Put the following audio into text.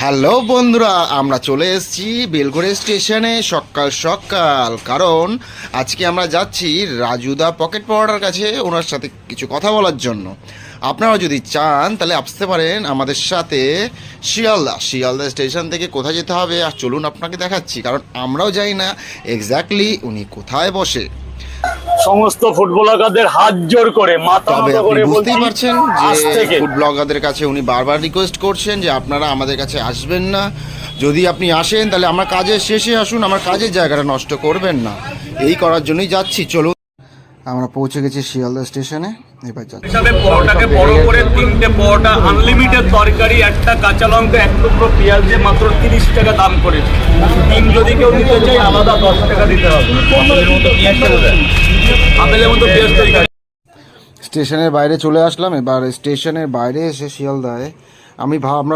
Hello বন্ধুরা, আমরা চলে এসেছি বেলঘড়ি স্টেশনে সকাল সকাল। কারণ আজকে আমরা যাচ্ছি রাজুদা পকেট পরোটার কাছে ওনার সাথে কিছু কথা বলার জন্য। আপনারা যদি চান তাহলে আসতে পারেন আমাদের সাথে শিয়ালদা স্টেশন থেকে কোথায় যেতে হবে আর চলুন আপনাকে দেখাচ্ছি, কারণ আমরাও জানি না এক্স্যাক্টলি উনি কোথায় বসে। সমস্ত ফুড ব্লগারদের হাত জোর করে মাথা তবে নত আপনি করে বুঝতেই বলছি, পারছেন আজ যে থেকে ফুড ব্লগারদের কাছে উনি বারবার রিকোয়েস্ট করছেন যে আপনারা আমাদের কাছে আসবেন না। যদি আপনি আসেন তাহলে আমার কাজের শেষে আসুন, আমার কাজের জায়গাটা নষ্ট করবেন না। এই করার জন্যই যাচ্ছি। চলুন, আমরা পৌঁছে গেছি শিয়ালদা স্টেশনে। এবার যাচ্ছি। হিসাবে পরোটাকে বড় করে 3টে পরোটা, আনলিমিটেড তরকারি, একটা কাঁচা লঙ্কা, এক টুকরো পেঁয়াজ দিয়ে মাত্র 30 টাকা দাম করেছে। ডিম যদি কেউ নিতে চাই আলাদা 10 টাকা দিতে হবে। আপেলের মতো পেঁয়াজ তরকারি। স্টেশনের বাইরে চলে আসলাম। এবার স্টেশনের বাইরে এসে শিয়ালদায় আমরা